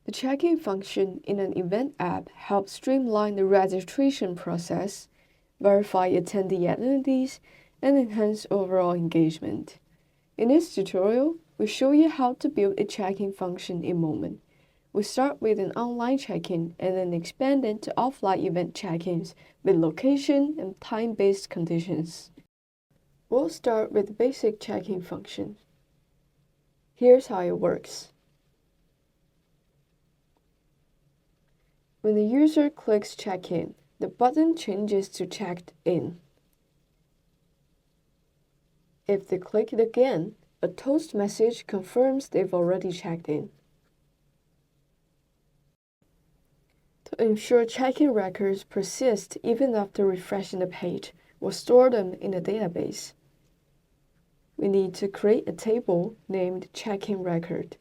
The check-in function in an event app helps streamline the registration process, verify attendee identities, and enhance overall engagement. In this tutorial, we show you how to build a check-in function in Momen. We start with an online check-in and then expand it to offline event check-ins with location and time-based conditions. We'll start with the basic check-in function. Here's how it works. When the user clicks check-in, the button changes to checked in. If they click it again, a toast message confirms they've already checked in. To ensure check-in records persist even after refreshing the page, we'll store them in a database. We need to create a table named check-in record.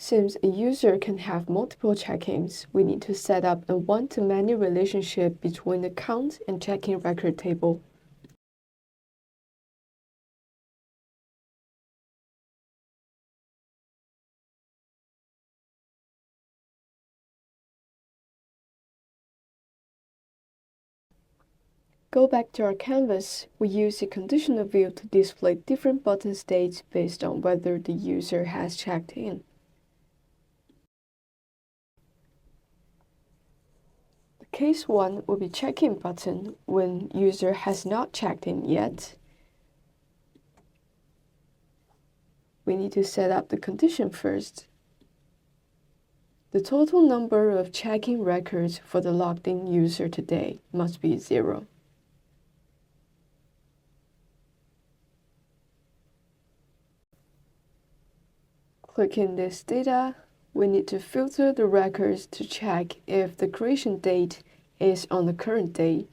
Since a user can have multiple check-ins, we need to set up a one-to-many relationship between the count and check-in record table. Go back to our canvas. We use a conditional view to display different button states based on whether the user has checked in. Case 1 will be check-in button when user has not checked in yet. We need to set up the condition first. The total number of check-in records for the logged-in user today must be 0. Clicking this data, we need to filter the records to check if the creation date is on the current day.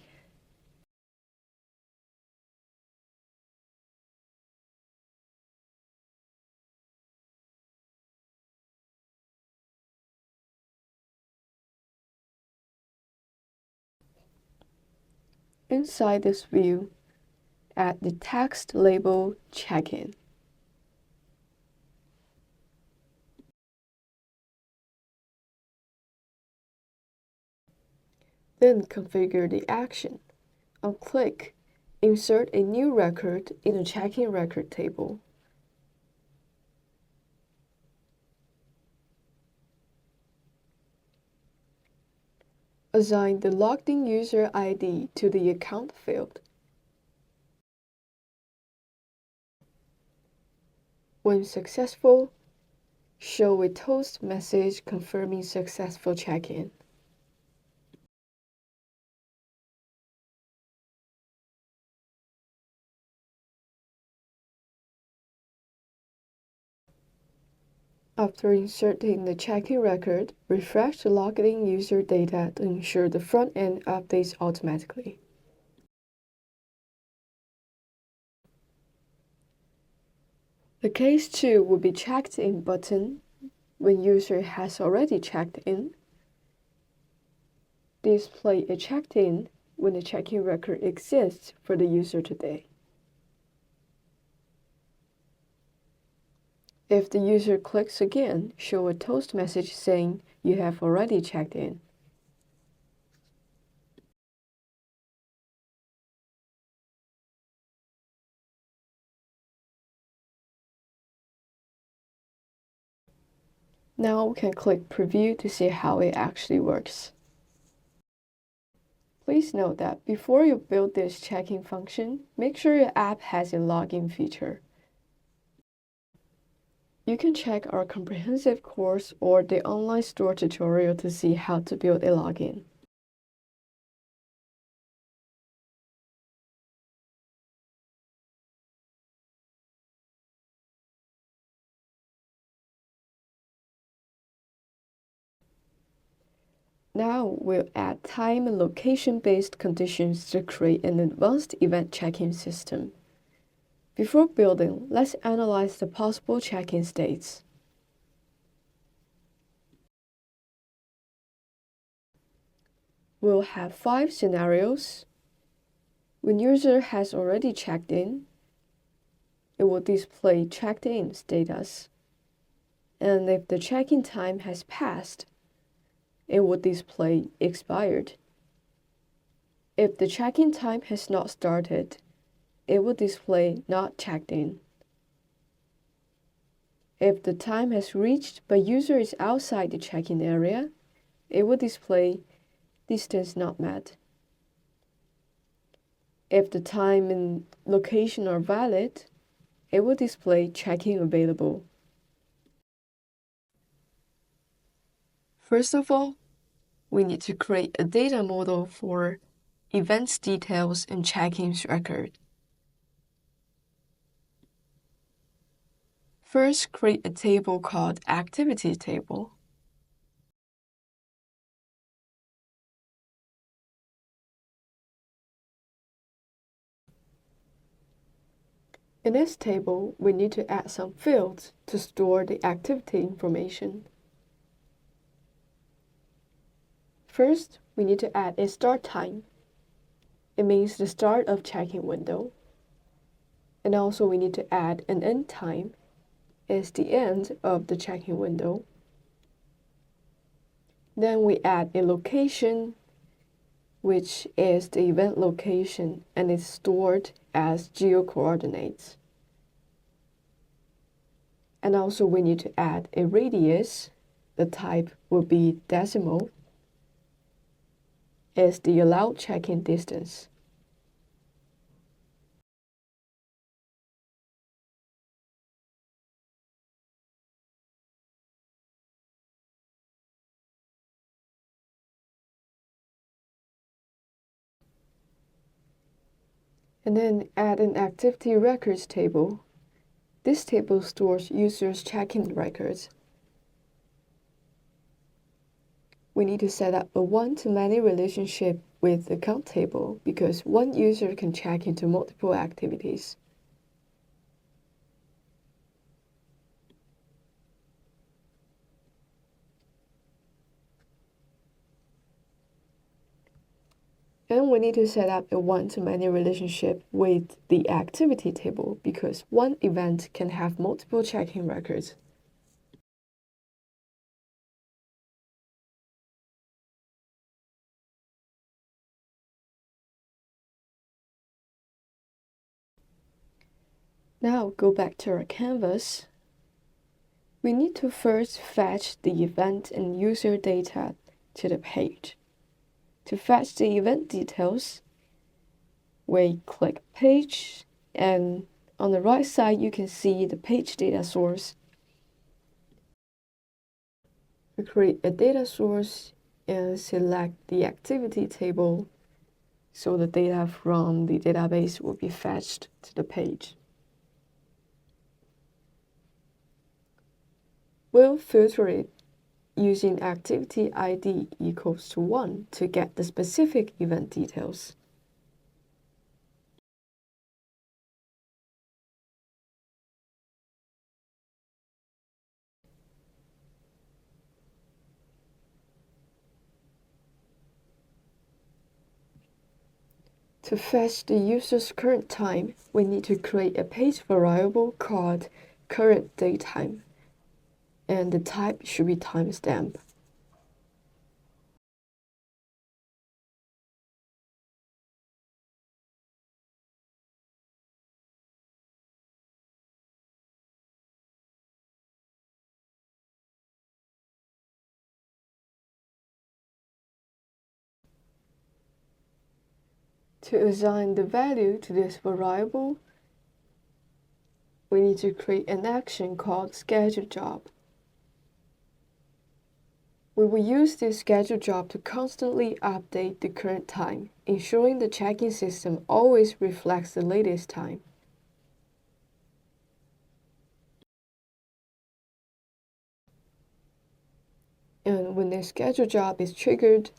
Inside this view, add the text label check-in. Then configure the action. On click, insert a new record in the check-in record table. Assign the logged-in user ID to the account field. When successful, show a toast message confirming successful check-in. After inserting the check-in record, refresh the logged-in user data to ensure the front end updates automatically. The case 2 will be checked in button when user has already checked in. Display a checked in when the check-in record exists for the user today. If the user clicks again, show a toast message saying you have already checked in. Now we can click Preview to see how it actually works. Please note that before you build this check-in function, make sure your app has a login feature. You can check our comprehensive course or the online store tutorial to see how to build a login. Now we'll add time and location-based conditions to create an advanced event check-in system. Before building, let's analyze the possible check-in states. We'll have 5 scenarios. When user has already checked in, it will display checked in status. And if the check-in time has passed, it will display expired. If the check-in time has not started, it will display not checked in. If the time has reached but user is outside the check-in area, it will display distance not met. If the time and location are valid, it will display check-in available. First of all, we need to create a data model for events details and check-ins record. First, create a table called Activity Table. In this table, we need to add some fields to store the activity information. First, we need to add a start time. It means the start of check-in window. And also we need to add an end time. It's the end of the check-in window. Then we add a location, which is the event location and is stored as geo-coordinates. And also we need to add a radius. The type will be decimal. Is the allowed check-in distance. And then add an activity records table. This table stores users' check-in records. We need to set up a one-to-many relationship with the account table because one user can check into multiple activities. And we need to set up a one-to-many relationship with the activity table because one event can have multiple check-in records. Now go back to our canvas. We need to first fetch the event and user data to the page. To fetch the event details, we click Page, and on the right side you can see the page data source. We create a data source and select the activity table so the data from the database will be fetched to the page. We'll filter it using activity ID equals to 1 to get the specific event details. To fetch the user's current time, we need to create a page variable called current datetime, and the type should be timestamp. To assign the value to this variable, we need to create an action called schedule job. We will use this schedule job to constantly update the current time, ensuring the check-in system always reflects the latest time. And when the schedule job is triggered,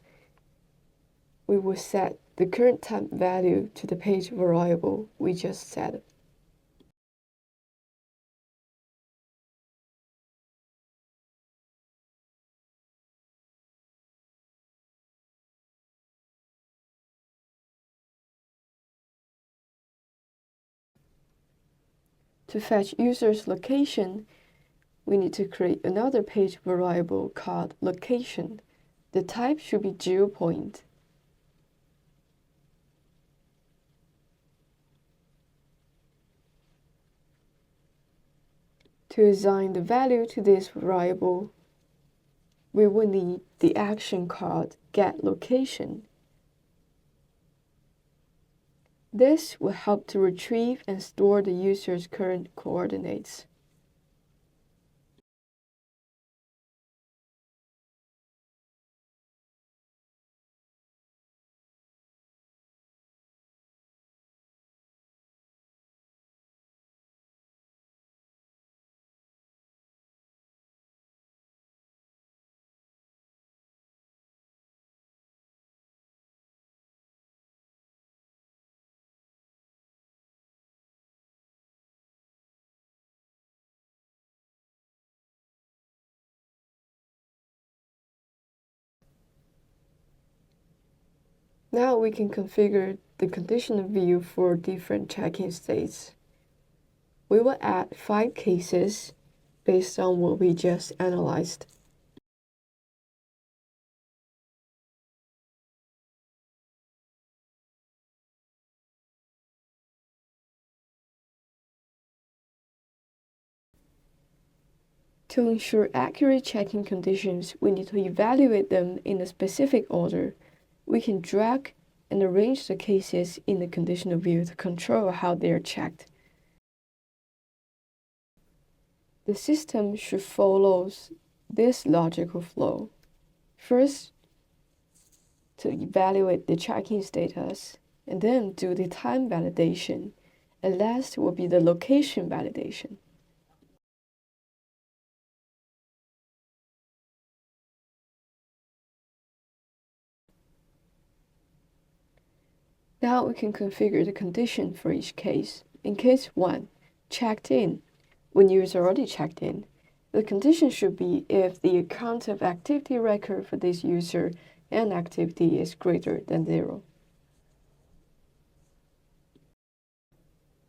we will set the current time value to the page variable we just set. To fetch user's location, we need to create another page variable called location. The type should be geopoint. To assign the value to this variable, we will need the action called getLocation. This will help to retrieve and store the user's current coordinates. Now we can configure the conditional view for different check-in states. We will add 5 cases based on what we just analyzed. To ensure accurate check-in conditions, we need to evaluate them in a specific order. We can drag and arrange the cases in the conditional view to control how they are checked. The system should follow this logical flow. First, to evaluate the check-in status, and then do the time validation, and last will be the location validation. Now we can configure the condition for each case. In case 1, checked in. When user already checked in, the condition should be if the account of activity record for this user and activity is greater than 0.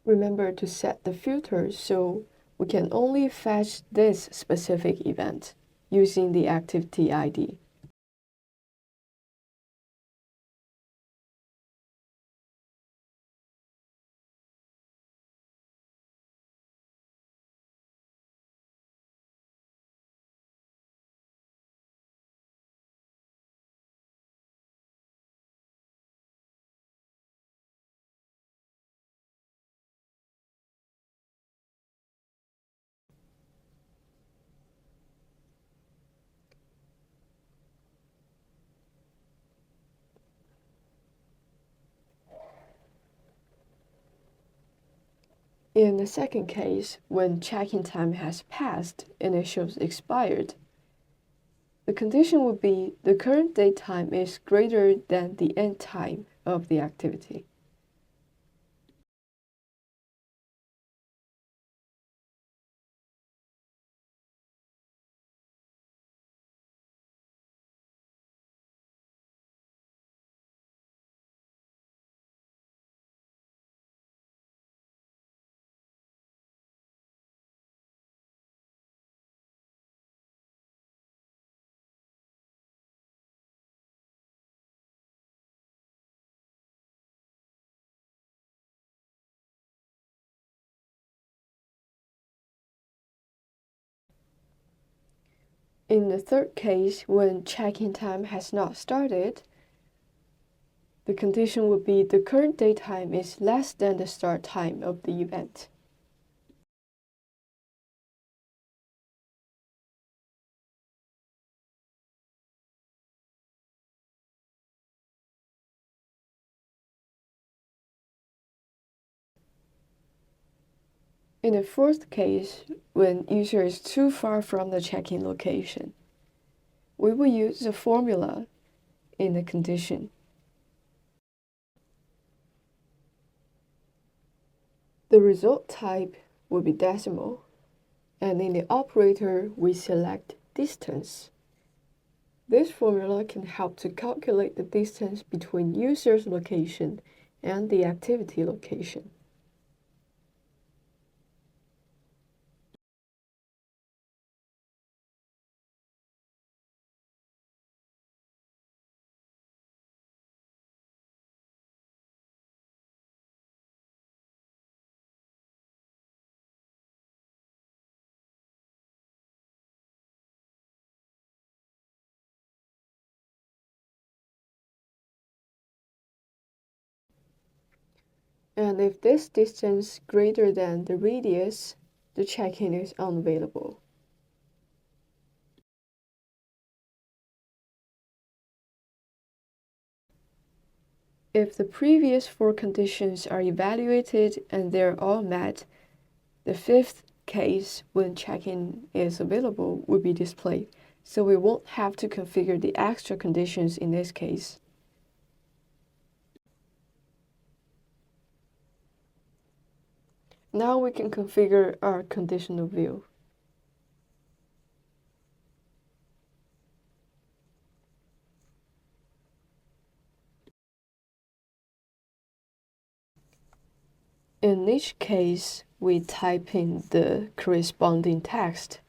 Remember to set the filter so we can only fetch this specific event using the activity ID. In the second case, when check-in time has passed and it shows expired, the condition would be the current date time is greater than the end time of the activity. In the third case, when check-in time has not started, the condition would be the current date time is less than the start time of the event. In the fourth case, when user is too far from the check-in location, we will use the formula in the condition. The result type will be decimal, and in the operator, we select distance. This formula can help to calculate the distance between user's location and the activity location. And if this distance greater than the radius, the check-in is unavailable. If the previous 4 conditions are evaluated and they're all met, the 5th case when check-in is available will be displayed, so we won't have to configure the extra conditions in this case. Now we can configure our conditional view. In each case, we type in the corresponding text.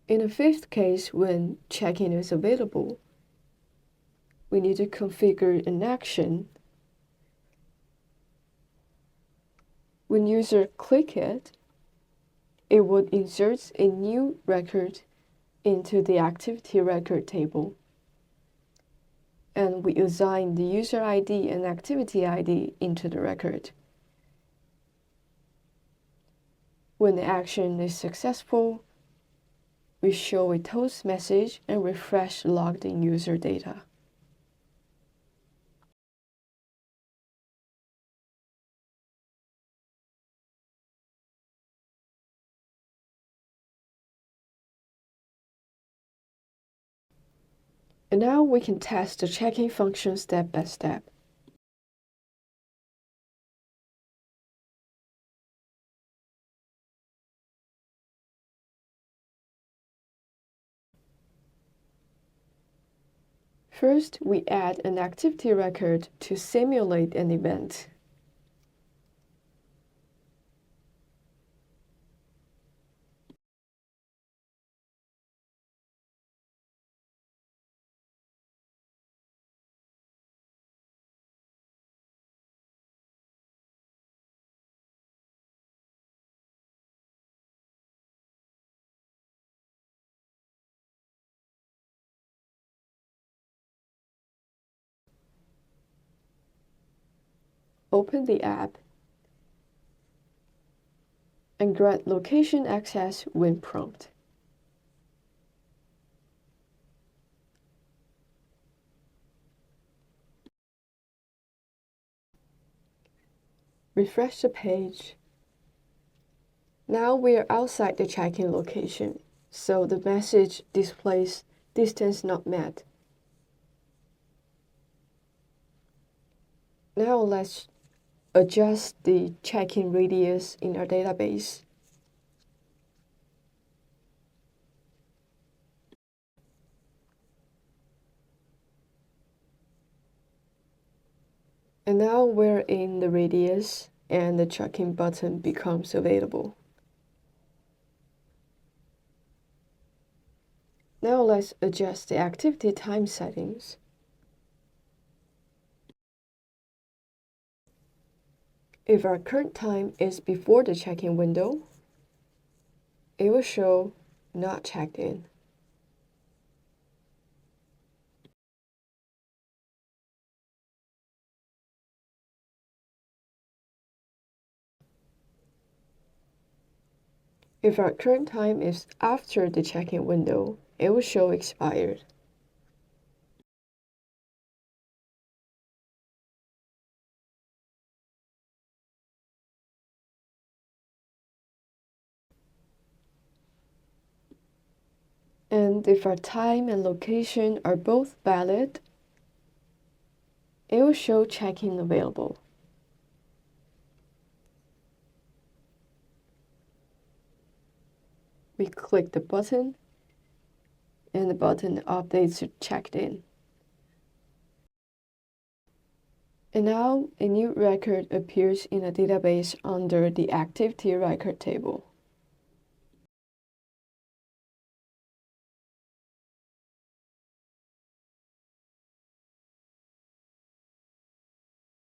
In the 5th case, when check-in is available, we need to configure an action. When user click it, it would insert a new record into the activity record table. And we assign the user ID and activity ID into the record. When the action is successful, we show a toast message and refresh logged in user data. And now we can test the check-in function step by step. First, we add an activity record to simulate an event. Open the app and grant location access when prompt. Refresh the page. Now we are outside the check-in location, so the message displays distance not met. Now let's adjust the check-in radius in our database. And now we're in the radius and the check-in button becomes available. Now let's adjust the activity time settings. If our current time is before the check-in window, it will show not checked in. If our current time is after the check-in window, it will show expired. And if our time and location are both valid, it will show check-in available. We click the button, and the button updates to checked in. And now a new record appears in the database under the activity record table.